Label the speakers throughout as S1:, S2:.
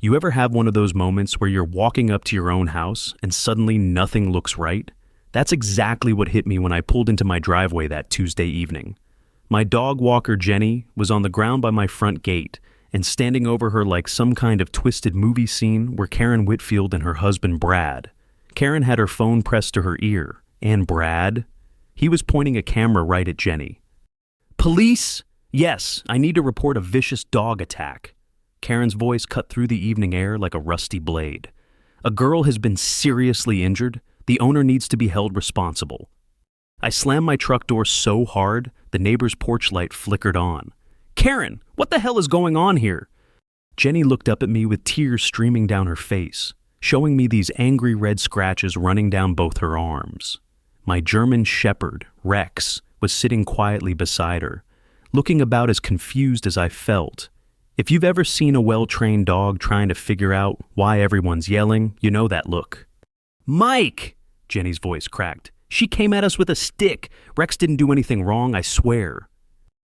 S1: You ever have one of those moments where you're walking up to your own house and suddenly nothing looks right? That's exactly what hit me when I pulled into my driveway that Tuesday evening. My dog walker Jenny was on the ground by my front gate, and standing over her like some kind of twisted movie scene were Karen Whitfield and her husband Brad. Karen had her phone pressed to her ear, and Brad? He was pointing a camera right at Jenny. "Police? Yes, I need to report a vicious dog attack." Karen's voice cut through the evening air like a rusty blade. "A girl has been seriously injured. The owner needs to be held responsible." I slammed my truck door so hard, the neighbor's porch light flickered on. "Karen, what the hell is going on here?" Jenny looked up at me with tears streaming down her face, showing me these angry red scratches running down both her arms. My German shepherd, Rex, was sitting quietly beside her, looking about as confused as I felt. If you've ever seen a well-trained dog trying to figure out why everyone's yelling, you know that look. "Mike!" Jenny's voice cracked. "She came at us with a stick. Rex didn't do anything wrong, I swear."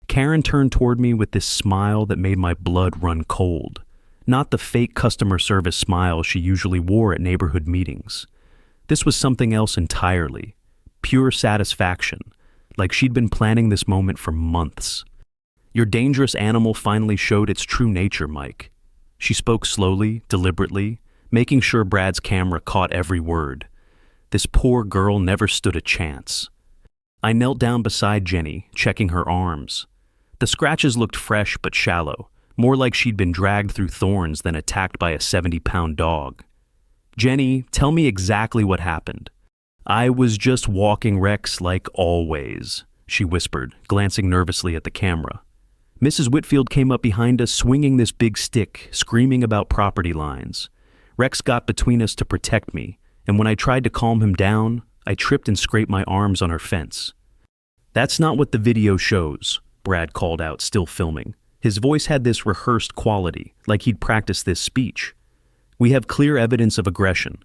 S1: Karen turned toward me with this smile that made my blood run cold. Not the fake customer service smile she usually wore at neighborhood meetings. This was something else entirely. Pure satisfaction, like she'd been planning this moment for months. "Your dangerous animal finally showed its true nature, Mike." She spoke slowly, deliberately, making sure Brad's camera caught every word. This poor girl never stood a chance. I knelt down beside Jenny, checking her arms. The scratches looked fresh but shallow, more like she'd been dragged through thorns than attacked by a 70-pound dog. "Jenny, tell me exactly what happened." "I was just walking Rex like always," she whispered, glancing nervously at the camera. "Mrs. Whitfield came up behind us swinging this big stick, screaming about property lines. Rex got between us to protect me, and when I tried to calm him down, I tripped and scraped my arms on her fence." "That's not what the video shows," Brad called out, still filming. His voice had this rehearsed quality, like he'd practiced this speech. "We have clear evidence of aggression."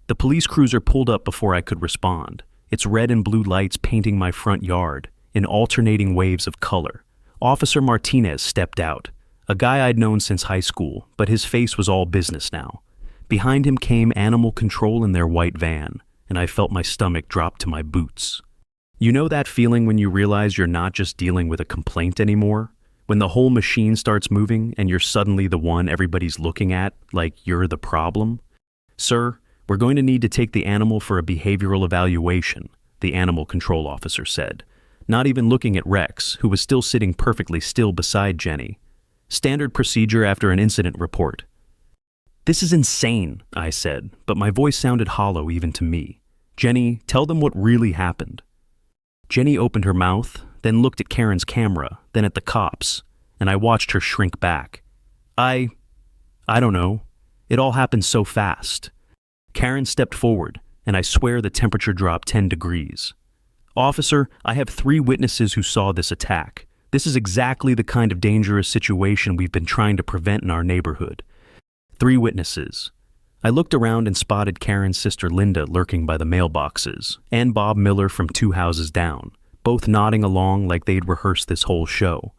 S1: The police cruiser pulled up before I could respond, its red and blue lights painting my front yard in alternating waves of color. Officer Martinez stepped out, a guy I'd known since high school, but his face was all business now. Behind him came Animal Control in their white van, and I felt my stomach drop to my boots. You know that feeling when you realize you're not just dealing with a complaint anymore? When the whole machine starts moving and you're suddenly the one everybody's looking at, like you're the problem? "Sir, we're going to need to take the animal for a behavioral evaluation," the Animal Control officer said, not even looking at Rex, who was still sitting perfectly still beside Jenny. "Standard procedure after an incident report." "This is insane," I said, but my voice sounded hollow even to me. "Jenny, tell them what really happened." Jenny opened her mouth, then looked at Karen's camera, then at the cops, and I watched her shrink back. I don't know. It all happened so fast." Karen stepped forward, and I swear the temperature dropped 10 degrees. "Officer, I have 3 witnesses who saw this attack. This is exactly the kind of dangerous situation we've been trying to prevent in our neighborhood. 3 witnesses." I looked around and spotted Karen's sister Linda lurking by the mailboxes, and Bob Miller from 2 houses down, both nodding along like they'd rehearsed this whole show.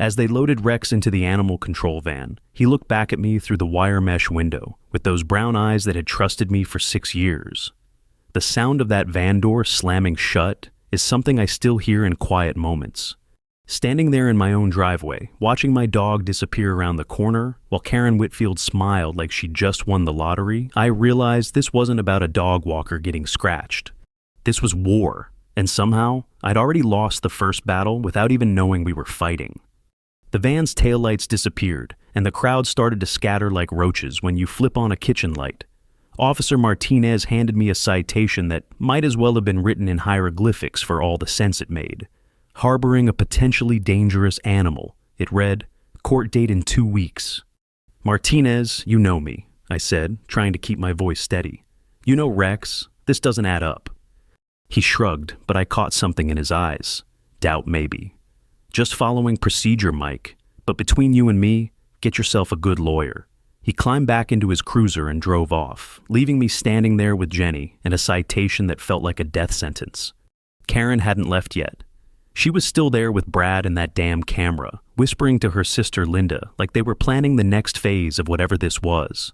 S1: As they loaded Rex into the Animal Control van, he looked back at me through the wire mesh window with those brown eyes that had trusted me for 6 years. The sound of that van door slamming shut is something I still hear in quiet moments. Standing there in my own driveway, watching my dog disappear around the corner, while Karen Whitfield smiled like she'd just won the lottery, I realized this wasn't about a dog walker getting scratched. This was war, and somehow, I'd already lost the first battle without even knowing we were fighting. The van's taillights disappeared, and the crowd started to scatter like roaches when you flip on a kitchen light. Officer Martinez handed me a citation that might as well have been written in hieroglyphics for all the sense it made. "Harboring a potentially dangerous animal," it read, "court date in 2 weeks." "Martinez, you know me," I said, trying to keep my voice steady. "You know Rex, this doesn't add up." He shrugged, but I caught something in his eyes. Doubt maybe. "Just following procedure, Mike, but between you and me, get yourself a good lawyer." He climbed back into his cruiser and drove off, leaving me standing there with Jenny and a citation that felt like a death sentence. Karen hadn't left yet. She was still there with Brad and that damn camera, whispering to her sister Linda like they were planning the next phase of whatever this was.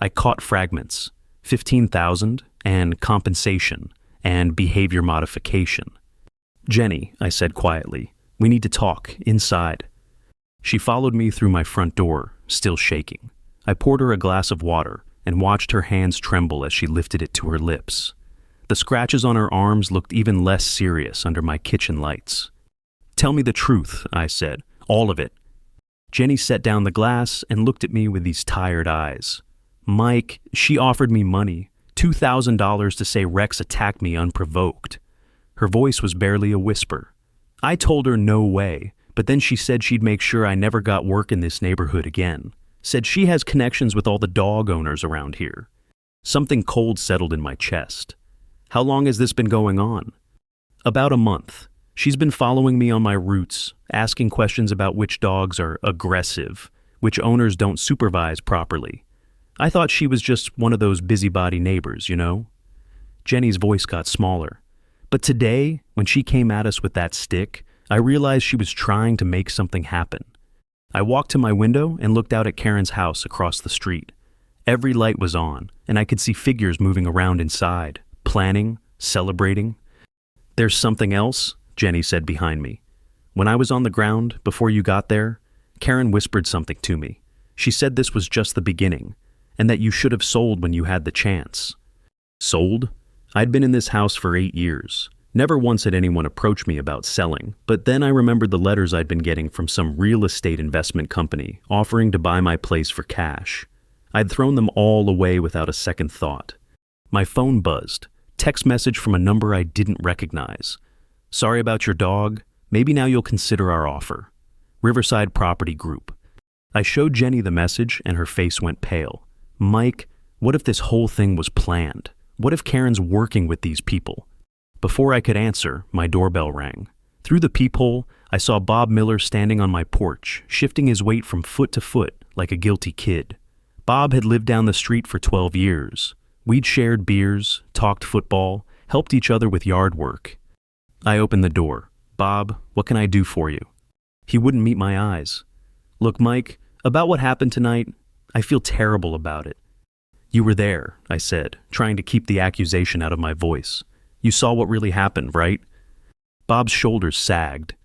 S1: I caught fragments: 15,000, and compensation, and behavior modification. "Jenny," I said quietly, "we need to talk, inside." She followed me through my front door, still shaking. I poured her a glass of water and watched her hands tremble as she lifted it to her lips. The scratches on her arms looked even less serious under my kitchen lights. "Tell me the truth," I said, "all of it." Jenny set down the glass and looked at me with these tired eyes. "Mike, she offered me money, $2,000 to say Rex attacked me unprovoked." Her voice was barely a whisper. I told her no way, but then she said she'd make sure I never got work in this neighborhood again. Said she has connections with all the dog owners around here. Something cold settled in my chest. "How long has this been going on?" "About a month. She's been following me on my routes, asking questions about which dogs are aggressive, which owners don't supervise properly. I thought she was just one of those busybody neighbors, you know?" Jenny's voice got smaller. "But today, when she came at us with that stick, I realized she was trying to make something happen." I walked to my window and looked out at Karen's house across the street. Every light was on, and I could see figures moving around inside, planning, celebrating. "There's something else," Jenny said behind me. "When I was on the ground, before you got there, Karen whispered something to me. She said this was just the beginning, and that you should have sold when you had the chance." Sold? I'd been in this house for 8 years. Never once had anyone approached me about selling, but then I remembered the letters I'd been getting from some real estate investment company offering to buy my place for cash. I'd thrown them all away without a second thought. My phone buzzed. Text message from a number I didn't recognize. "Sorry about your dog. Maybe now you'll consider our offer. Riverside Property Group." I showed Jenny the message and her face went pale. "Mike, what if this whole thing was planned? What if Karen's working with these people?" Before I could answer, my doorbell rang. Through the peephole, I saw Bob Miller standing on my porch, shifting his weight from foot to foot like a guilty kid. Bob had lived down the street for 12 years. We'd shared beers, talked football, helped each other with yard work. I opened the door. "Bob, what can I do for you?" He wouldn't meet my eyes. "Look, Mike, about what happened tonight, I feel terrible about it." "You were there," I said, trying to keep the accusation out of my voice. "You saw what really happened, right?" Bob's shoulders sagged.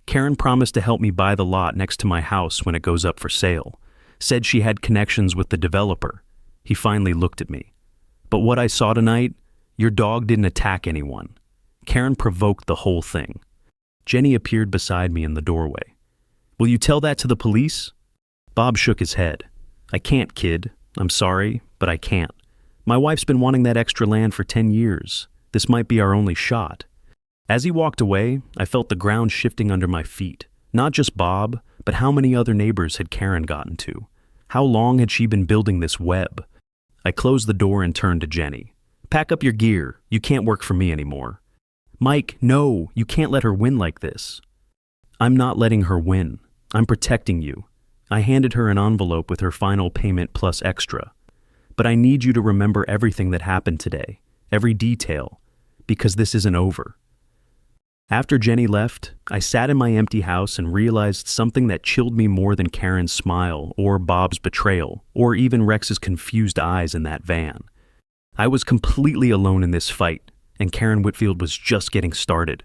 S1: "Karen promised to help me buy the lot next to my house when it goes up for sale. Said she had connections with the developer." He finally looked at me. "But what I saw tonight, your dog didn't attack anyone. Karen provoked the whole thing." Jenny appeared beside me in the doorway. "Will you tell that to the police?" Bob shook his head. "I can't, kid. I'm sorry, but I can't. My wife's been wanting that extra land for 10 years. This might be our only shot." As he walked away, I felt the ground shifting under my feet. Not just Bob, but how many other neighbors had Karen gotten to? How long had she been building this web? I closed the door and turned to Jenny. "Pack up your gear. You can't work for me anymore." "Mike, no, you can't let her win like this." "I'm not letting her win. I'm protecting you." I handed her an envelope with her final payment plus extra. "But I need you to remember everything that happened today, every detail, because this isn't over." After Jenny left, I sat in my empty house and realized something that chilled me more than Karen's smile, or Bob's betrayal, or even Rex's confused eyes in that van. I was completely alone in this fight, and Karen Whitfield was just getting started.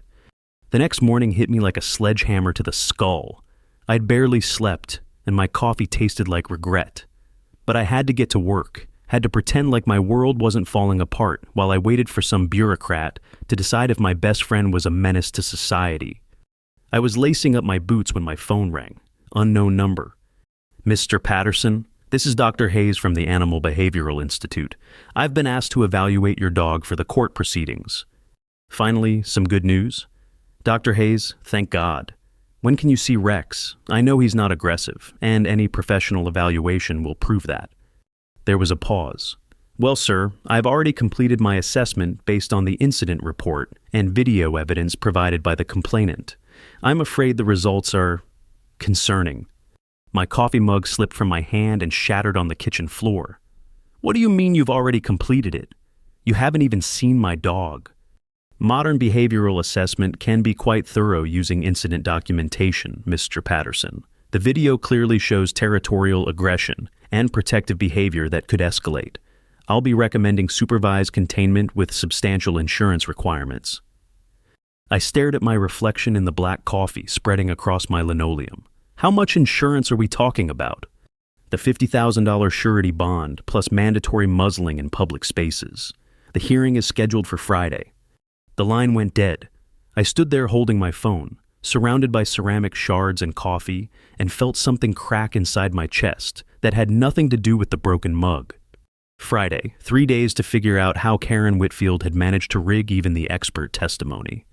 S1: The next morning hit me like a sledgehammer to the skull. I'd barely slept, and my coffee tasted like regret. But I had to get to work, had to pretend like my world wasn't falling apart while I waited for some bureaucrat to decide if my best friend was a menace to society. I was lacing up my boots when my phone rang. Unknown number. "Mr. Patterson, this is Dr. Hayes from the Animal Behavioral Institute. I've been asked to evaluate your dog for the court proceedings." Finally, some good news. "Dr. Hayes, thank God. When can you see Rex? I know he's not aggressive, and any professional evaluation will prove that." There was a pause. "Well, sir, I've already completed my assessment based on the incident report and video evidence provided by the complainant. I'm afraid the results are concerning." My coffee mug slipped from my hand and shattered on the kitchen floor. "What do you mean you've already completed it? You haven't even seen my dog." Modern behavioral assessment can be quite thorough using incident documentation, Mr. Patterson. The video clearly shows territorial aggression and protective behavior that could escalate. I'll be recommending supervised containment with substantial insurance requirements. I stared at my reflection in the black coffee spreading across my linoleum. How much insurance are we talking about? The $50,000 surety bond, plus mandatory muzzling in public spaces. The hearing is scheduled for Friday. The line went dead. I stood there holding my phone, surrounded by ceramic shards and coffee, and felt something crack inside my chest that had nothing to do with the broken mug. Friday, 3 days to figure out how Karen Whitfield had managed to rig even the expert testimony.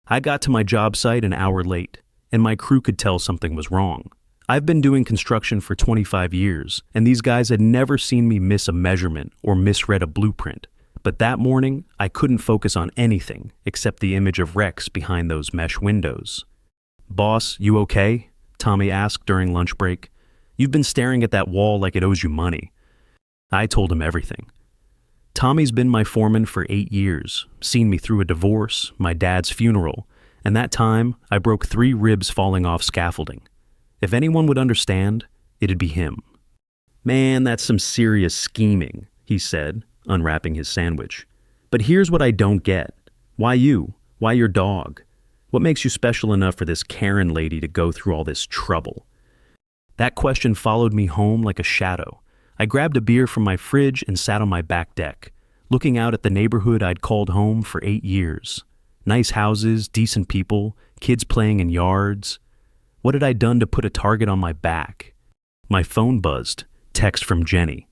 S1: I got to my job site an hour late, and my crew could tell something was wrong. I've been doing construction for 25 years, and these guys had never seen me miss a measurement or misread a blueprint. But that morning, I couldn't focus on anything except the image of Rex behind those mesh windows. "Boss, you okay?" Tommy asked during lunch break. "You've been staring at that wall like it owes you money." I told him everything. Tommy's been my foreman for 8 years, seen me through a divorce, my dad's funeral, and that time I broke 3 ribs falling off scaffolding. If anyone would understand, it'd be him. "Man, that's some serious scheming," he said, unwrapping his sandwich. "But here's what I don't get. Why you? Why your dog? What makes you special enough for this Karen lady to go through all this trouble?" That question followed me home like a shadow. I grabbed a beer from my fridge and sat on my back deck, looking out at the neighborhood I'd called home for 8 years. Nice houses, decent people, kids playing in yards. What had I done to put a target on my back? My phone buzzed. Text from Jenny.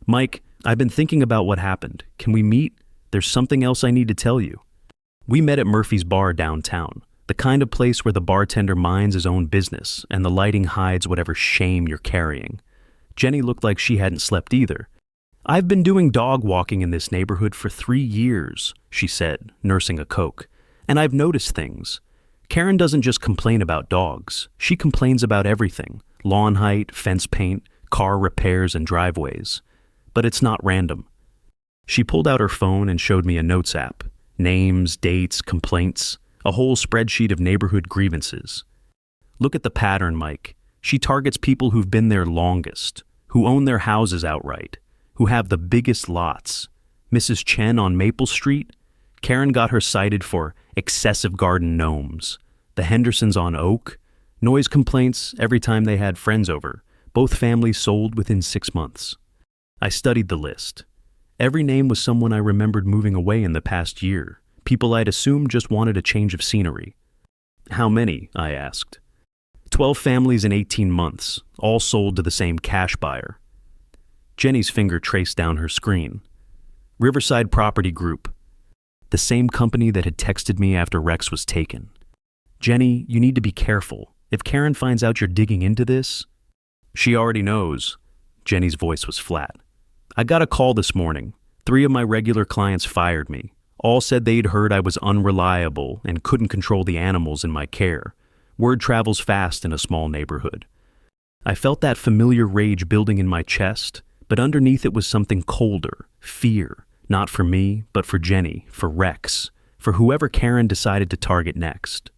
S1: "Mike, I've been thinking about what happened. Can we meet? There's something else I need to tell you." We met at Murphy's Bar downtown, the kind of place where the bartender minds his own business and the lighting hides whatever shame you're carrying. Jenny looked like she hadn't slept either. "I've been doing dog walking in this neighborhood for 3 years, she said, nursing a Coke. "And I've noticed things. Karen doesn't just complain about dogs. She complains about everything. Lawn height, fence paint, car repairs, and driveways. But it's not random." She pulled out her phone and showed me a notes app. Names, dates, complaints, a whole spreadsheet of neighborhood grievances. "Look at the pattern, Mike. She targets people who've been there longest, who own their houses outright, who have the biggest lots. Mrs. Chen on Maple Street? Karen got her cited for excessive garden gnomes. The Hendersons on Oak? Noise complaints every time they had friends over. Both families sold within 6 months." I studied the list. Every name was someone I remembered moving away in the past year, people I'd assumed just wanted a change of scenery. "How many?" I asked. 12 families in 18 months, all sold to the same cash buyer. Jenny's finger traced down her screen. "Riverside Property Group. The same company that had texted me after Rex was taken. Jenny, you need to be careful. If Karen finds out you're digging into this..." "She already knows." Jenny's voice was flat. "I got a call this morning. 3 of my regular clients fired me. All said they'd heard I was unreliable and couldn't control the animals in my care. Word travels fast in a small neighborhood." I felt that familiar rage building in my chest, but underneath it was something colder, fear, not for me, but for Jenny, for Rex, for whoever Karen decided to target next.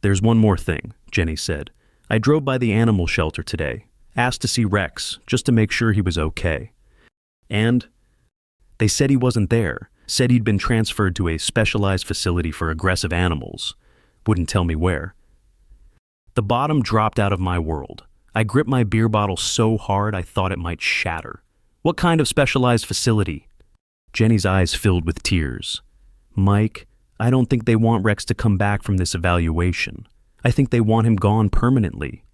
S1: "There's one more thing," Jenny said. "I drove by the animal shelter today, asked to see Rex, just to make sure he was okay. And they said he wasn't there, said he'd been transferred to a specialized facility for aggressive animals. Wouldn't tell me where." The bottom dropped out of my world. I gripped my beer bottle so hard I thought it might shatter. "What kind of specialized facility?" Jenny's eyes filled with tears. "Mike, I don't think they want Rex to come back from this evaluation. I think they want him gone permanently."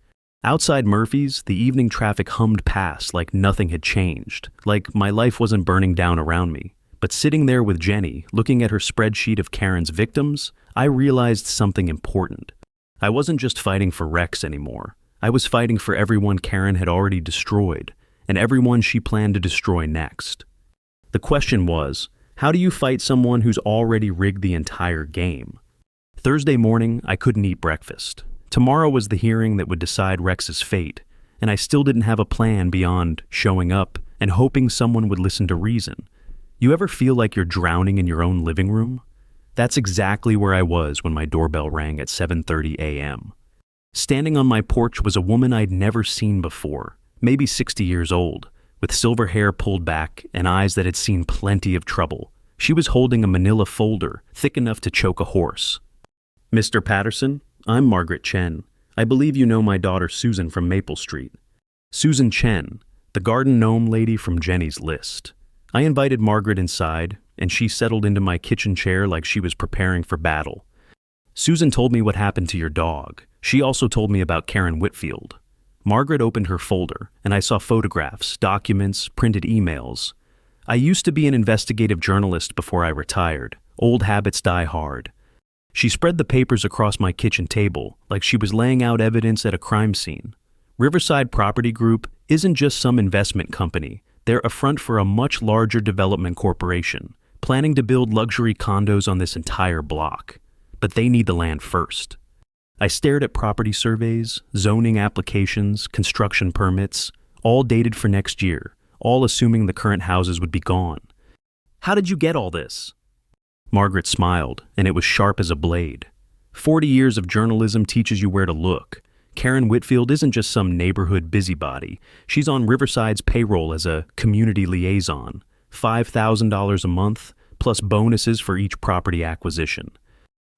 S1: Outside Murphy's, the evening traffic hummed past like nothing had changed, like my life wasn't burning down around me. But sitting there with Jenny, looking at her spreadsheet of Karen's victims, I realized something important. I wasn't just fighting for Rex anymore. I was fighting for everyone Karen had already destroyed, and everyone she planned to destroy next. The question was, how do you fight someone who's already rigged the entire game? Thursday morning, I couldn't eat breakfast. Tomorrow was the hearing that would decide Rex's fate, and I still didn't have a plan beyond showing up and hoping someone would listen to reason. You ever feel like you're drowning in your own living room? That's exactly where I was when my doorbell rang at 7:30 a.m. Standing on my porch was a woman I'd never seen before, maybe 60 years old, with silver hair pulled back and eyes that had seen plenty of trouble. She was holding a manila folder thick enough to choke a horse. "Mr. Patterson, I'm Margaret Chen. I believe you know my daughter Susan from Maple Street." Susan Chen, the garden gnome lady from Jenny's list. I invited Margaret inside, and she settled into my kitchen chair like she was preparing for battle. "Susan told me what happened to your dog. She also told me about Karen Whitfield." Margaret opened her folder, and I saw photographs, documents, printed emails. I used to be an investigative journalist before I retired. Old habits die hard. She spread the papers across my kitchen table like she was laying out evidence at a crime scene. Riverside Property Group isn't just some investment company. They're a front for a much larger development corporation, planning to build luxury condos on this entire block. But they need the land first. I stared at property surveys, zoning applications, construction permits, all dated for next year, all assuming the current houses would be gone. "How did you get all this?" Margaret smiled, and it was sharp as a blade. 40 years of journalism teaches you where to look. Karen Whitfield isn't just some neighborhood busybody. She's on Riverside's payroll as a community liaison, $5,000 a month, plus bonuses for each property acquisition.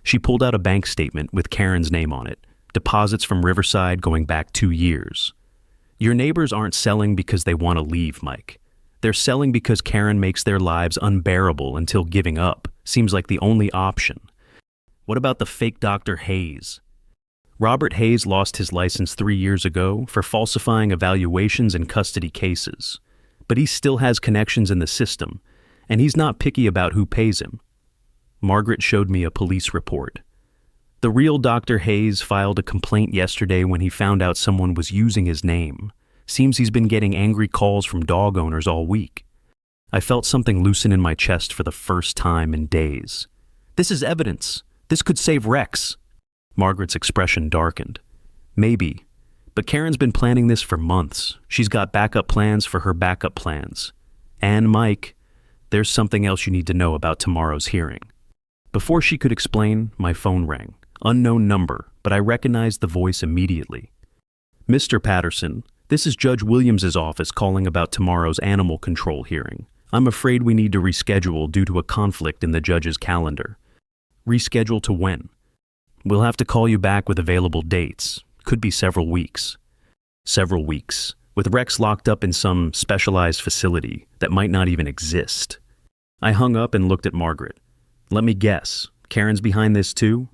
S1: She pulled out a bank statement with Karen's name on it, deposits from Riverside going back 2 years. Your neighbors aren't selling because they want to leave, Mike. They're selling because Karen makes their lives unbearable until giving up seems like the only option. What about the fake Dr. Hayes? Robert Hayes lost his license 3 years ago for falsifying evaluations in custody cases. But he still has connections in the system, and he's not picky about who pays him. Margaret showed me a police report. The real Dr. Hayes filed a complaint yesterday when he found out someone was using his name. Seems he's been getting angry calls from dog owners all week. I felt something loosen in my chest for the first time in days. This is evidence. This could save Rex. Margaret's expression darkened. Maybe. But Karen's been planning this for months. She's got backup plans for her backup plans. And Mike, there's something else you need to know about tomorrow's hearing. Before she could explain, my phone rang. Unknown number, but I recognized the voice immediately. "Mr. Patterson, this is Judge Williams's office calling about tomorrow's animal control hearing. I'm afraid we need to reschedule due to a conflict in the judge's calendar." "Reschedule to when?" "We'll have to call you back with available dates. Could be several weeks." Several weeks, with Rex locked up in some specialized facility that might not even exist. I hung up and looked at Margaret. "Let me guess, Karen's behind this too?"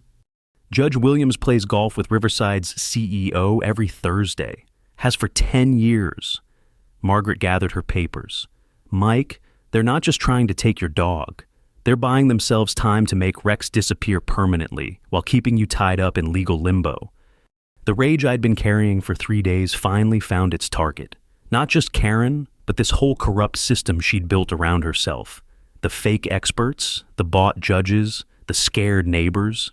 S1: "Judge Williams plays golf with Riverside's CEO every Thursday. Has for 10 years. Margaret gathered her papers. "Mike, they're not just trying to take your dog. They're buying themselves time to make Rex disappear permanently while keeping you tied up in legal limbo." The rage I'd been carrying for 3 days finally found its target. Not just Karen, but this whole corrupt system she'd built around herself. The fake experts, the bought judges, the scared neighbors.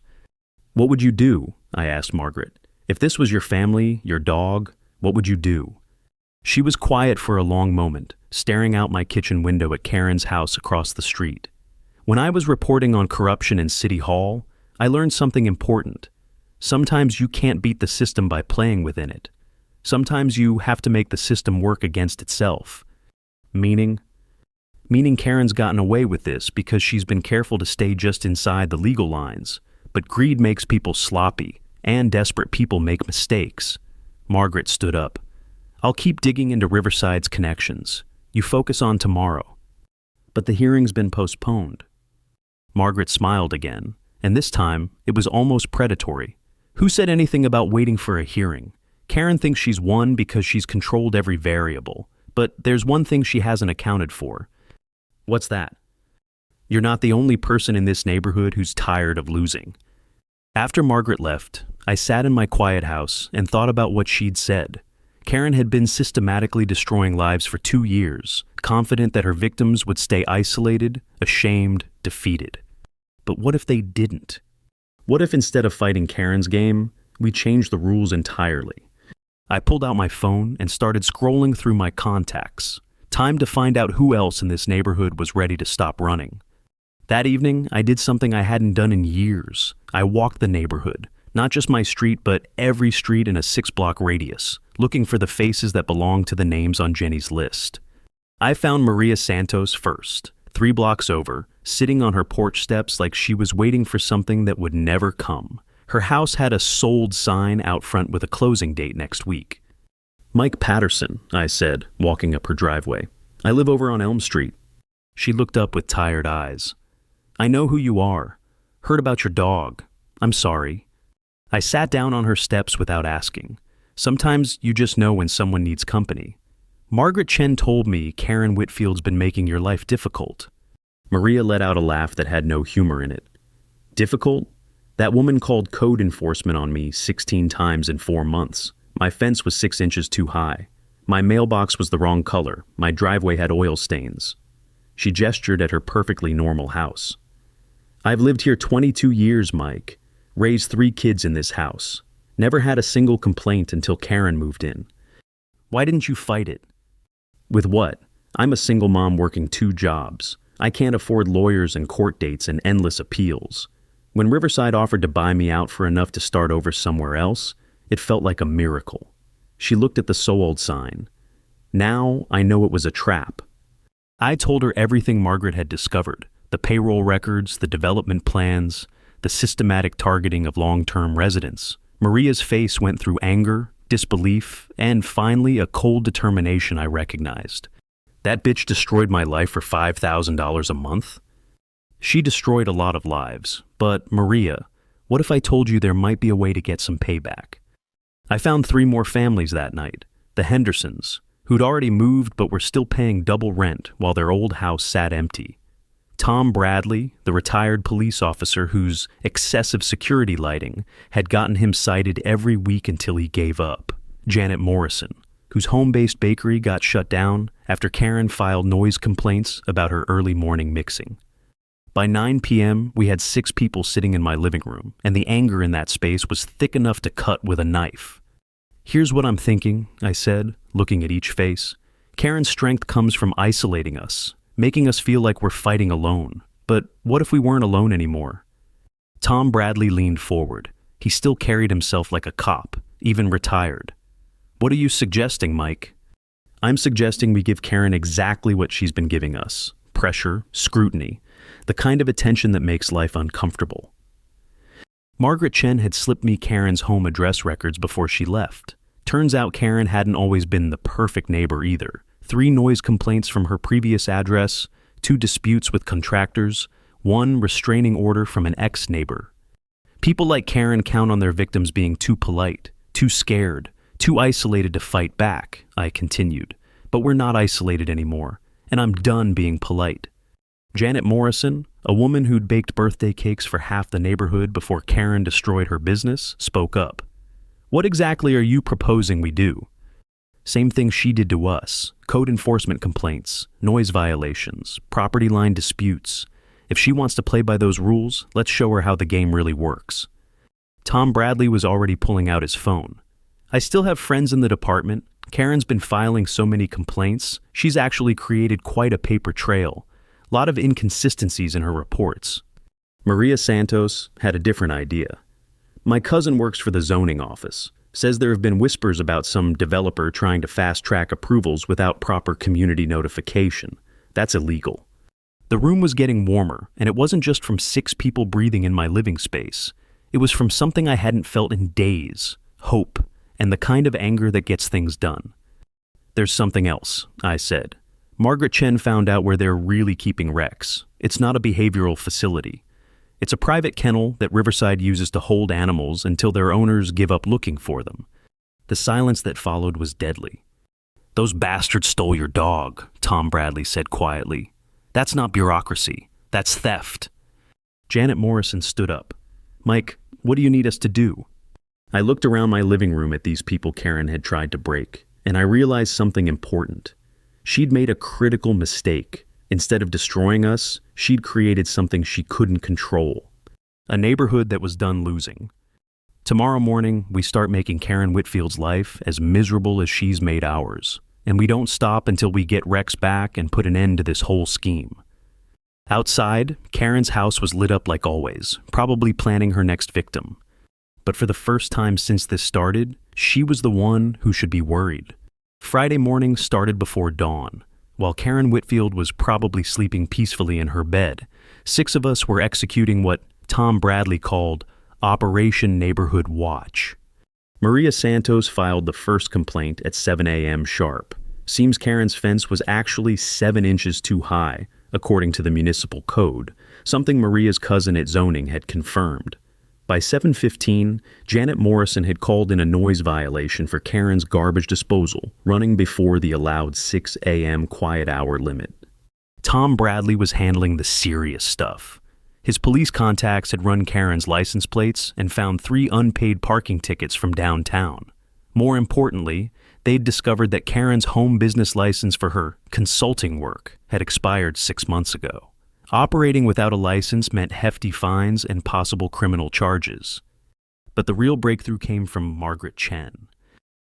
S1: "What would you do?" I asked Margaret. "If this was your family, your dog, what would you do?" She was quiet for a long moment, staring out my kitchen window at Karen's house across the street. When I was reporting on corruption in City Hall, I learned something important. Sometimes you can't beat the system by playing within it. Sometimes you have to make the system work against itself. Meaning Karen's gotten away with this because she's been careful to stay just inside the legal lines. But greed makes people sloppy, and desperate people make mistakes. Margaret stood up. "I'll keep digging into Riverside's connections. You focus on tomorrow." "But the hearing's been postponed." Margaret smiled again, and this time it was almost predatory. "Who said anything about waiting for a hearing? Karen thinks she's won because she's controlled every variable. But there's one thing she hasn't accounted for." "What's that?" "You're not the only person in this neighborhood who's tired of losing." After Margaret left, I sat in my quiet house and thought about what she'd said. Karen had been systematically destroying lives for 2 years, confident that her victims would stay isolated, ashamed, defeated. But what if they didn't? What if instead of fighting Karen's game, we changed the rules entirely? I pulled out my phone and started scrolling through my contacts. Time to find out who else in this neighborhood was ready to stop running. That evening, I did something I hadn't done in years. I walked the neighborhood, not just my street, but every street in a 6-block radius, looking for the faces that belonged to the names on Jenny's list. I found Maria Santos first, 3 blocks over, sitting on her porch steps like she was waiting for something that would never come. Her house had a sold sign out front with a closing date next week. "Mike Patterson," I said, walking up her driveway. "I live over on Elm Street." She looked up with tired eyes. "I know who you are. Heard about your dog. I'm sorry." I sat down on her steps without asking. Sometimes you just know when someone needs company. "Margaret Chen told me Karen Whitfield's been making your life difficult." Maria let out a laugh that had no humor in it. "Difficult? That woman called code enforcement on me 16 times in 4 months. My fence was 6 inches too high. My mailbox was the wrong color. My driveway had oil stains." She gestured at her perfectly normal house. "I've lived here 22 years, Mike. Raised 3 kids in this house. Never had a single complaint until Karen moved in." "Why didn't you fight it?" "With what? I'm a single mom working 2 jobs. I can't afford lawyers and court dates and endless appeals. When Riverside offered to buy me out for enough to start over somewhere else, it felt like a miracle." She looked at the sold sign. "Now I know it was a trap." I told her everything Margaret had discovered, the payroll records, the development plans, the systematic targeting of long-term residents. Maria's face went through anger, disbelief, and finally a cold determination I recognized. That bitch destroyed my life for $5,000 a month? She destroyed a lot of lives, but Maria, what if I told you there might be a way to get some payback? I found 3 more families that night, the Hendersons, who'd already moved but were still paying double rent while their old house sat empty. Tom Bradley, the retired police officer whose excessive security lighting had gotten him cited every week until he gave up. Janet Morrison, whose home-based bakery got shut down after Karen filed noise complaints about her early morning mixing. By 9 p.m., we had 6 people sitting in my living room, and the anger in that space was thick enough to cut with a knife. "Here's what I'm thinking," I said, looking at each face. "Karen's strength comes from isolating us, making us feel like we're fighting alone. But what if we weren't alone anymore?" Tom Bradley leaned forward. He still carried himself like a cop, even retired. "What are you suggesting, Mike?" "I'm suggesting we give Karen exactly what she's been giving us. Pressure, scrutiny, the kind of attention that makes life uncomfortable." Margaret Chen had slipped me Karen's home address records before she left. Turns out Karen hadn't always been the perfect neighbor either. 3 noise complaints from her previous address, 2 disputes with contractors, 1 restraining order from an ex-neighbor. People like Karen count on their victims being too polite, too scared, too isolated to fight back, I continued. But we're not isolated anymore, and I'm done being polite. Janet Morrison, a woman who'd baked birthday cakes for half the neighborhood before Karen destroyed her business, spoke up. "What exactly are you proposing we do?" Same thing she did to us. Code enforcement complaints, noise violations, property line disputes. If she wants to play by those rules, let's show her how the game really works. Tom Bradley was already pulling out his phone. "I still have friends in the department. Karen's been filing so many complaints, she's actually created quite a paper trail. A lot of inconsistencies in her reports." Maria Santos had a different idea. "My cousin works for the zoning office. Says there have been whispers about some developer trying to fast-track approvals without proper community notification. That's illegal." The room was getting warmer, and it wasn't just from 6 people breathing in my living space. It was from something I hadn't felt in days, hope, and the kind of anger that gets things done. "There's something else," I said. "Margaret Chen found out where they're really keeping Rex. It's not a behavioral facility. It's a private kennel that Riverside uses to hold animals until their owners give up looking for them." The silence that followed was deadly. "Those bastards stole your dog," Tom Bradley said quietly. "That's not bureaucracy. That's theft." Janet Morrison stood up. "Mike, what do you need us to do?" I looked around my living room at these people Karen had tried to break, and I realized something important. She'd made a critical mistake. Instead of destroying us, she'd created something she couldn't control. A neighborhood that was done losing. Tomorrow morning, we start making Karen Whitfield's life as miserable as she's made ours. And we don't stop until we get Rex back and put an end to this whole scheme. Outside, Karen's house was lit up like always, probably planning her next victim. But for the first time since this started, she was the one who should be worried. Friday morning started before dawn. While Karen Whitfield was probably sleeping peacefully in her bed, 6 of us were executing what Tom Bradley called Operation Neighborhood Watch. Maria Santos filed the first complaint at 7 a.m. sharp. Seems Karen's fence was actually 7 inches too high, according to the municipal code, something Maria's cousin at zoning had confirmed. By 7:15, Janet Morrison had called in a noise violation for Karen's garbage disposal, running before the allowed 6 a.m. quiet hour limit. Tom Bradley was handling the serious stuff. His police contacts had run Karen's license plates and found 3 unpaid parking tickets from downtown. More importantly, they'd discovered that Karen's home business license for her consulting work had expired 6 months ago. Operating without a license meant hefty fines and possible criminal charges. But the real breakthrough came from Margaret Chen.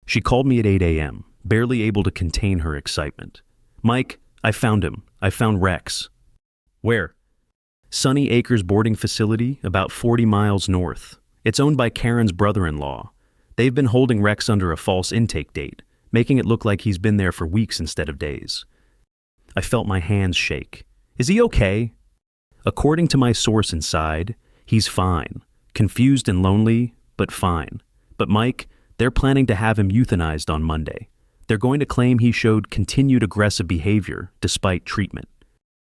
S1: She called me at 8 a.m., barely able to contain her excitement. "Mike, I found him. I found Rex." "Where?" "Sunny Acres boarding facility, about 40 miles north. It's owned by Karen's brother-in-law. They've been holding Rex under a false intake date, making it look like he's been there for weeks instead of days." I felt my hands shake. "Is he okay?" According to my source inside, he's fine. Confused and lonely, but fine. But Mike, they're planning to have him euthanized on Monday. They're going to claim he showed continued aggressive behavior despite treatment.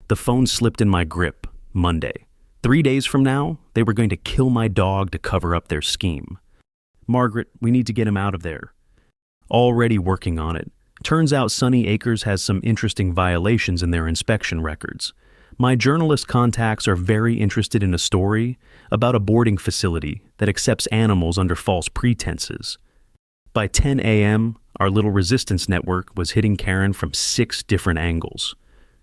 S1: The phone slipped in my grip. Monday. 3 days from now, they were going to kill my dog to cover up their scheme. "Margaret, we need to get him out of there." "Already working on it. Turns out Sunny Acres has some interesting violations in their inspection records. My journalist contacts are very interested in a story about a boarding facility that accepts animals under false pretenses." By 10 a.m., our little resistance network was hitting Karen from 6 different angles.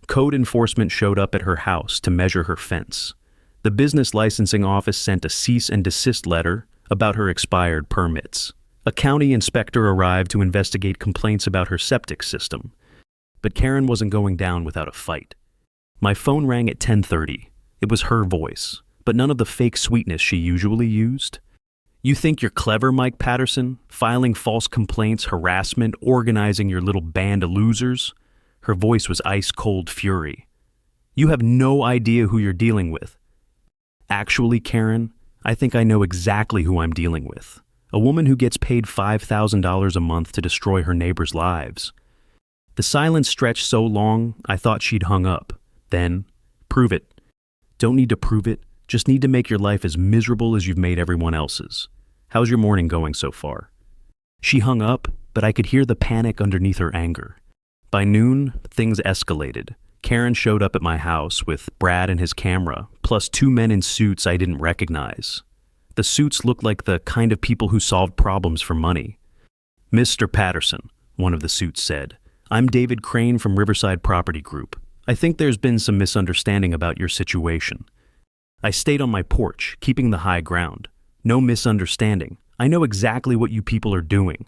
S1: Code enforcement showed up at her house to measure her fence. The business licensing office sent a cease and desist letter about her expired permits. A county inspector arrived to investigate complaints about her septic system. But Karen wasn't going down without a fight. My phone rang at 10:30. It was her voice, but none of the fake sweetness she usually used. "You think you're clever, Mike Patterson? Filing false complaints, harassment, organizing your little band of losers?" Her voice was ice-cold fury. "You have no idea who you're dealing with." "Actually, Karen, I think I know exactly who I'm dealing with. A woman who gets paid $5,000 a month to destroy her neighbors' lives." The silence stretched so long, I thought she'd hung up. Then, "Prove it." "Don't need to prove it. Just need to make your life as miserable as you've made everyone else's. How's your morning going so far?" She hung up, but I could hear the panic underneath her anger. By noon, things escalated. Karen showed up at my house with Brad and his camera, plus 2 men in suits I didn't recognize. The suits looked like the kind of people who solved problems for money. "Mr. Patterson," one of the suits said, "I'm David Crane from Riverside Property Group. I think there's been some misunderstanding about your situation." I stayed on my porch, keeping the high ground. "No misunderstanding. I know exactly what you people are doing."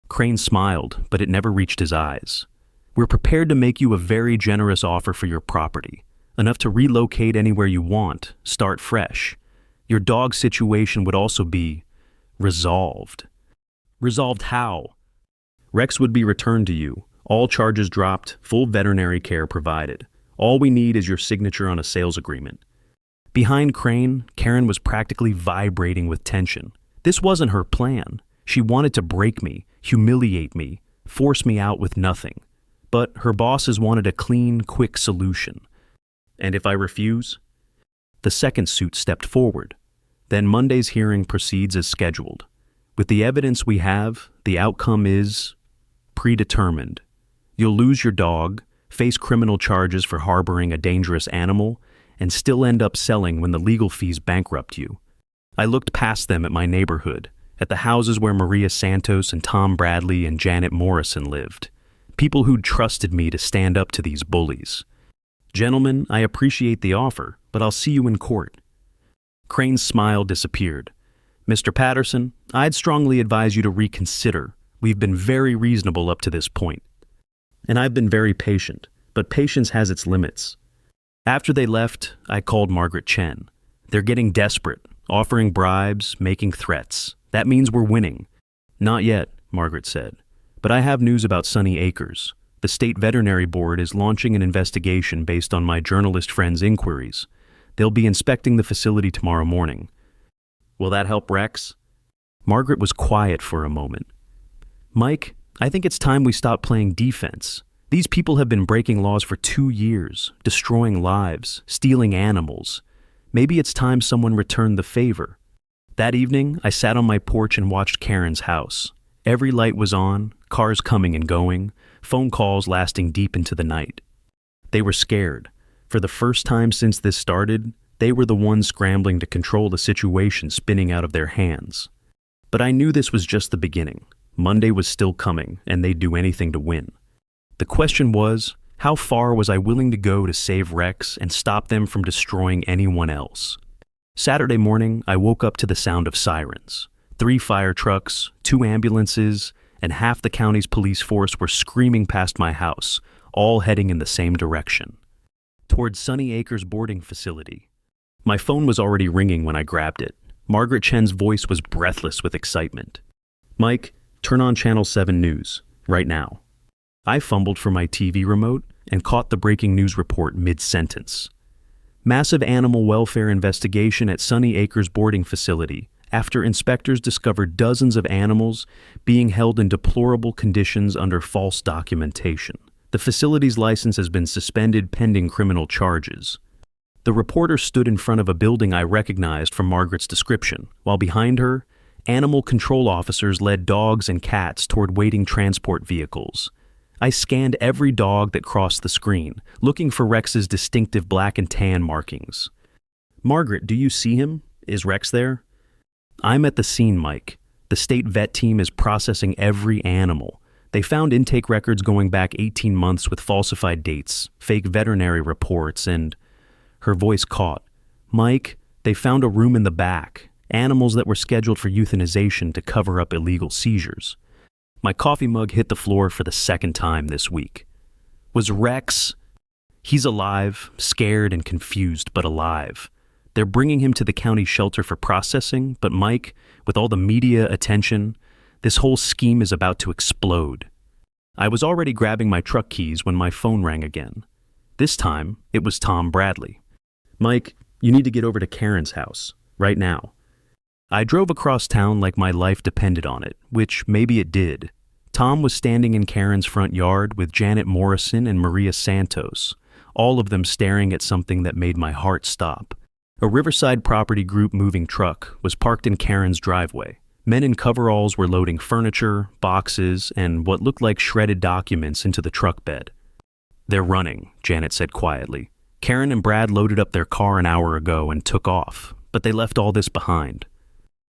S1: Crane smiled, but it never reached his eyes. "We're prepared to make you a very generous offer for your property, enough to relocate anywhere you want, start fresh. Your dog situation would also be resolved." "Resolved how?" "Rex would be returned to you, all charges dropped, full veterinary care provided. All we need is your signature on a sales agreement." Behind Crane, Karen was practically vibrating with tension. This wasn't her plan. She wanted to break me, humiliate me, force me out with nothing. But her bosses wanted a clean, quick solution. "And if I refuse?" The second suit stepped forward. "Then Monday's hearing proceeds as scheduled. With the evidence we have, the outcome is predetermined. You'll lose your dog, face criminal charges for harboring a dangerous animal, and still end up selling when the legal fees bankrupt you." I looked past them at my neighborhood, at the houses where Maria Santos and Tom Bradley and Janet Morrison lived. People who'd trusted me to stand up to these bullies. "Gentlemen, I appreciate the offer, but I'll see you in court." Crane's smile disappeared. "Mr. Patterson, I'd strongly advise you to reconsider. We've been very reasonable up to this point. And I've been very patient, but patience has its limits." After they left, I called Margaret Chen. They're getting desperate, offering bribes, making threats. That means we're winning. Not yet, Margaret said. But I have news about Sunny Acres. The State Veterinary Board is launching an investigation based on my journalist friend's inquiries. They'll be inspecting the facility tomorrow morning. Will that help Rex? Margaret was quiet for a moment. Mike, I think it's time we stop playing defense. These people have been breaking laws for 2 years, destroying lives, stealing animals. Maybe it's time someone returned the favor. That evening, I sat on my porch and watched Karen's house. Every light was on, cars coming and going, phone calls lasting deep into the night. They were scared. For the first time since this started, they were the ones scrambling to control the situation spinning out of their hands. But I knew this was just the beginning. Monday was still coming, and they'd do anything to win. The question was, how far was I willing to go to save Rex and stop them from destroying anyone else? Saturday morning, I woke up to the sound of sirens. 3 fire trucks, 2 ambulances, and half the county's police force were screaming past my house, all heading in the same direction, towards Sunny Acres boarding facility. My phone was already ringing when I grabbed it. Margaret Chen's voice was breathless with excitement. Mike, turn on Channel 7 News, right now. I fumbled for my TV remote and caught the breaking news report mid-sentence. Massive animal welfare investigation at Sunny Acres boarding facility after inspectors discovered dozens of animals being held in deplorable conditions under false documentation. The facility's license has been suspended pending criminal charges. The reporter stood in front of a building I recognized from Margaret's description, while behind her, animal control officers led dogs and cats toward waiting transport vehicles. I scanned every dog that crossed the screen, looking for Rex's distinctive black and tan markings. Margaret, do you see him? Is Rex there? I'm at the scene, Mike. The state vet team is processing every animal. They found intake records going back 18 months with falsified dates, fake veterinary reports, and... Her voice caught. Mike, they found a room in the back, animals that were scheduled for euthanization to cover up illegal seizures. My coffee mug hit the floor for the second time this week. Was Rex? He's alive, scared and confused, but alive. They're bringing him to the county shelter for processing, but Mike, with all the media attention, this whole scheme is about to explode. I was already grabbing my truck keys when my phone rang again. This time, it was Tom Bradley. Mike, you need to get over to Karen's house, right now. I drove across town like my life depended on it, which maybe it did. Tom was standing in Karen's front yard with Janet Morrison and Maria Santos, all of them staring at something that made my heart stop. A Riverside Property Group moving truck was parked in Karen's driveway. Men in coveralls were loading furniture, boxes, and what looked like shredded documents into the truck bed. They're running, Janet said quietly. Karen and Brad loaded up their car an hour ago and took off, but they left all this behind.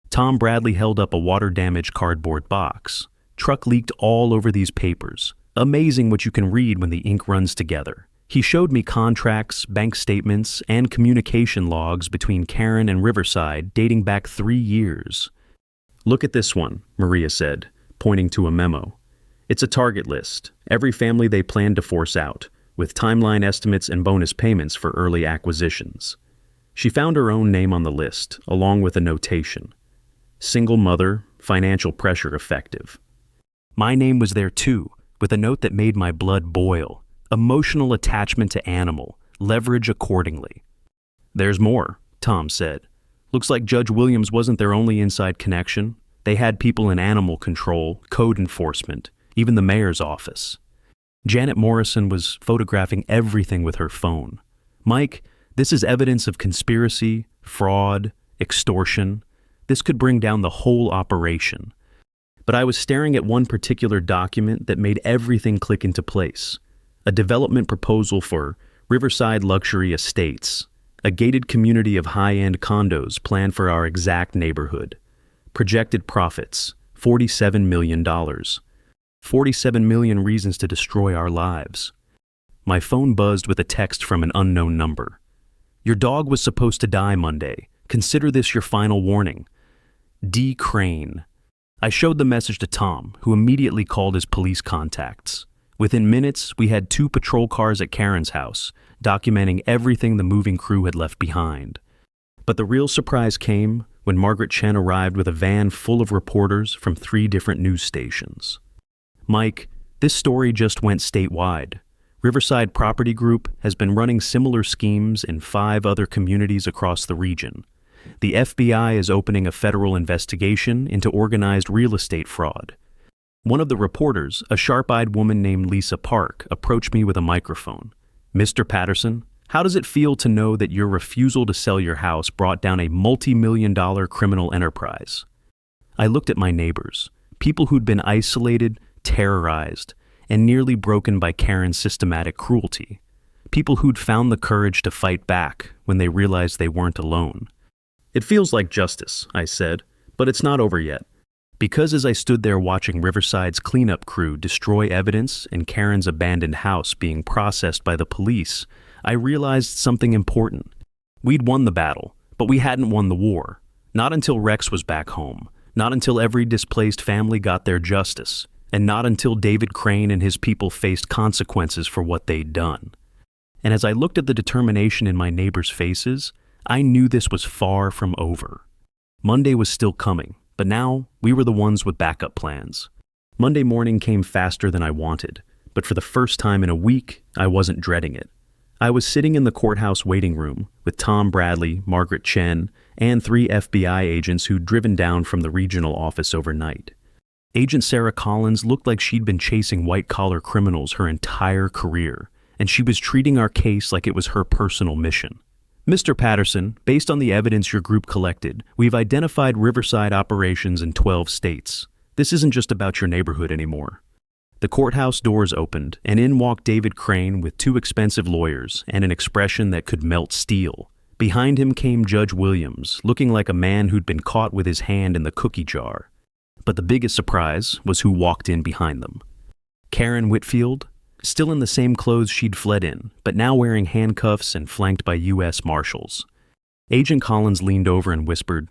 S1: Tom Bradley held up a water-damaged cardboard box. Truck leaked all over these papers. Amazing what you can read when the ink runs together. He showed me contracts, bank statements, and communication logs between Karen and Riverside dating back 3 years. Look at this one, Maria said, pointing to a memo. It's a target list, every family they plan to force out, with timeline estimates and bonus payments for early acquisitions. She found her own name on the list, along with a notation. Single mother, financial pressure effective. My name was there too, with a note that made my blood boil. Emotional attachment to animal, leverage accordingly. There's more, Tom said. Looks like Judge Williams wasn't their only inside connection. They had people in animal control, code enforcement, even the mayor's office. Janet Morrison was photographing everything with her phone. Mike, this is evidence of conspiracy, fraud, extortion. This could bring down the whole operation. But I was staring at one particular document that made everything click into place. A development proposal for Riverside Luxury Estates, a gated community of high-end condos planned for our exact neighborhood. Projected profits, $47 million. 47 million reasons to destroy our lives. My phone buzzed with a text from an unknown number. Your dog was supposed to die Monday. Consider this your final warning. D. Crane. I showed the message to Tom, who immediately called his police contacts. Within minutes, we had 2 patrol cars at Karen's house, documenting everything the moving crew had left behind. But the real surprise came when Margaret Chen arrived with a van full of reporters from 3 different news stations. Mike, this story just went statewide. Riverside Property Group has been running similar schemes in 5 other communities across the region. The FBI is opening a federal investigation into organized real estate fraud. One of the reporters, a sharp-eyed woman named Lisa Park, approached me with a microphone. "Mr. Patterson, how does it feel to know that your refusal to sell your house brought down a multi-million-dollar criminal enterprise?" I looked at my neighbors, people who'd been isolated, terrorized, and nearly broken by Karen's systematic cruelty. People who'd found the courage to fight back when they realized they weren't alone. "It feels like justice," I said, "but it's not over yet." Because as I stood there watching Riverside's cleanup crew destroy evidence and Karen's abandoned house being processed by the police, I realized something important. We'd won the battle, but we hadn't won the war. Not until Rex was back home, not until every displaced family got their justice, and not until David Crane and his people faced consequences for what they'd done. And as I looked at the determination in my neighbors' faces, I knew this was far from over. Monday was still coming, but now we were the ones with backup plans. Monday morning came faster than I wanted, but for the first time in a week, I wasn't dreading it. I was sitting in the courthouse waiting room with Tom Bradley, Margaret Chen, and 3 FBI agents who'd driven down from the regional office overnight. Agent Sarah Collins looked like she'd been chasing white-collar criminals her entire career, and she was treating our case like it was her personal mission. "Mr. Patterson, based on the evidence your group collected, we've identified Riverside operations in 12 states. This isn't just about your neighborhood anymore." The courthouse doors opened, and in walked David Crane with 2 expensive lawyers and an expression that could melt steel. Behind him came Judge Williams, looking like a man who'd been caught with his hand in the cookie jar. But the biggest surprise was who walked in behind them. Karen Whitfield, still in the same clothes she'd fled in, but now wearing handcuffs and flanked by U.S. Marshals. Agent Collins leaned over and whispered,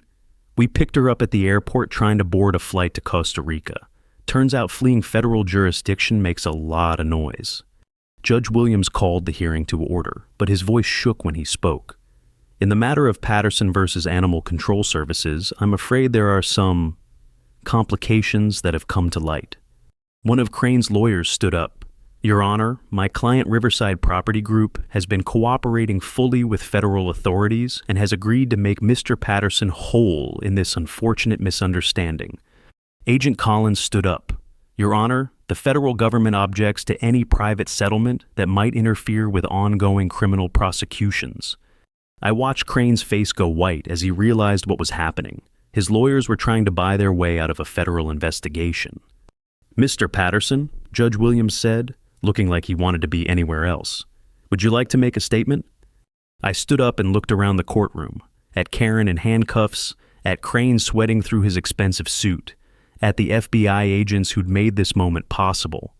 S1: "We picked her up at the airport trying to board a flight to Costa Rica. Turns out fleeing federal jurisdiction makes a lot of noise." Judge Williams called the hearing to order, but his voice shook when he spoke. "In the matter of Patterson versus Animal Control Services, I'm afraid there are some complications that have come to light." One of Crane's lawyers stood up. "Your Honor, my client Riverside Property Group has been cooperating fully with federal authorities and has agreed to make Mr. Patterson whole in this unfortunate misunderstanding." Agent Collins stood up. "Your Honor, the federal government objects to any private settlement that might interfere with ongoing criminal prosecutions." I watched Crane's face go white as he realized what was happening. His lawyers were trying to buy their way out of a federal investigation. "Mr. Patterson," Judge Williams said, looking like he wanted to be anywhere else, "would you like to make a statement?" I stood up and looked around the courtroom, at Karen in handcuffs, at Crane sweating through his expensive suit, at the FBI agents who'd made this moment possible.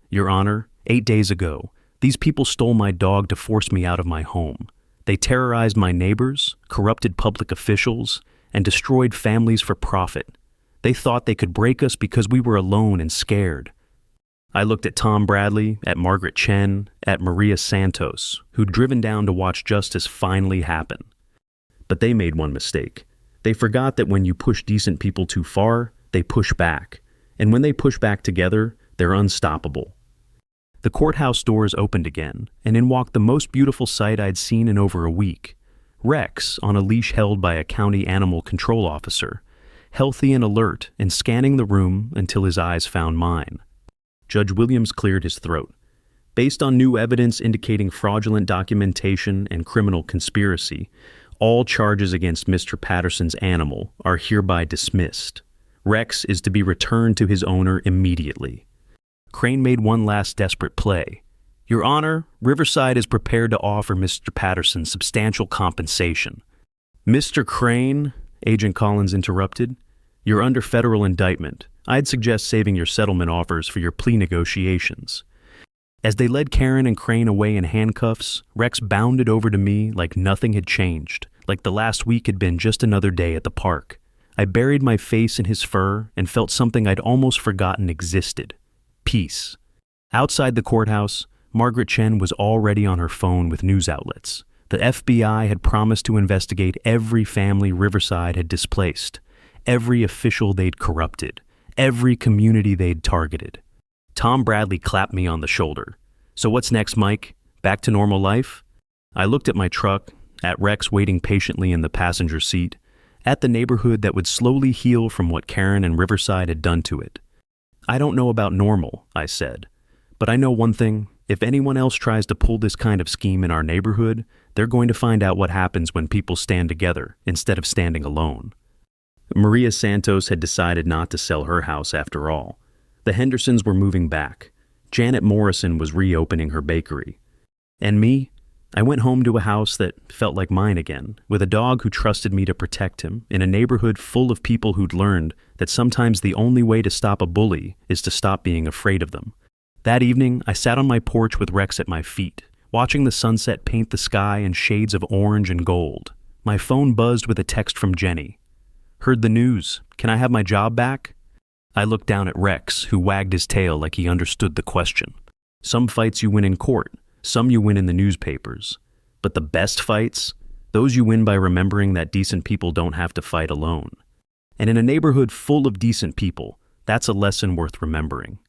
S1: "Your Honor, 8 days ago, these people stole my dog to force me out of my home. They terrorized my neighbors, corrupted public officials, and destroyed families for profit. They thought they could break us because we were alone and scared." I looked at Tom Bradley, at Margaret Chen, at Maria Santos, who'd driven down to watch justice finally happen. But they made one mistake. They forgot that when you push decent people too far, they push back. And when they push back together, they're unstoppable. The courthouse doors opened again, and in walked the most beautiful sight I'd seen in over a week. Rex, on a leash held by a county animal control officer, healthy and alert and scanning the room until his eyes found mine. Judge Williams cleared his throat. "Based on new evidence indicating fraudulent documentation and criminal conspiracy, all charges against Mr. Patterson's animal are hereby dismissed. Rex is to be returned to his owner immediately." Crane made one last desperate play. "Your Honor, Riverside is prepared to offer Mr. Patterson substantial compensation." "Mr. Crane," Agent Collins interrupted, "you're under federal indictment. I'd suggest saving your settlement offers for your plea negotiations." As they led Karen and Crane away in handcuffs, Rex bounded over to me like nothing had changed, like the last week had been just another day at the park. I buried my face in his fur and felt something I'd almost forgotten existed. Peace. Outside the courthouse, Margaret Chen was already on her phone with news outlets. The FBI had promised to investigate every family Riverside had displaced, every official they'd corrupted, every community they'd targeted. Tom Bradley clapped me on the shoulder. "So what's next, Mike? Back to normal life?" I looked at my truck, at Rex waiting patiently in the passenger seat, at the neighborhood that would slowly heal from what Karen and Riverside had done to it. "I don't know about normal," I said, "but I know one thing. If anyone else tries to pull this kind of scheme in our neighborhood, they're going to find out what happens when people stand together instead of standing alone." Maria Santos had decided not to sell her house after all. The Hendersons were moving back. Janet Morrison was reopening her bakery. And me? I went home to a house that felt like mine again, with a dog who trusted me to protect him, in a neighborhood full of people who'd learned that sometimes the only way to stop a bully is to stop being afraid of them. That evening, I sat on my porch with Rex at my feet, watching the sunset paint the sky in shades of orange and gold. My phone buzzed with a text from Jenny. "Heard the news. Can I have my job back?" I looked down at Rex, who wagged his tail like he understood the question. Some fights you win in court, some you win in the newspapers. But the best fights? Those you win by remembering that decent people don't have to fight alone. And in a neighborhood full of decent people, that's a lesson worth remembering.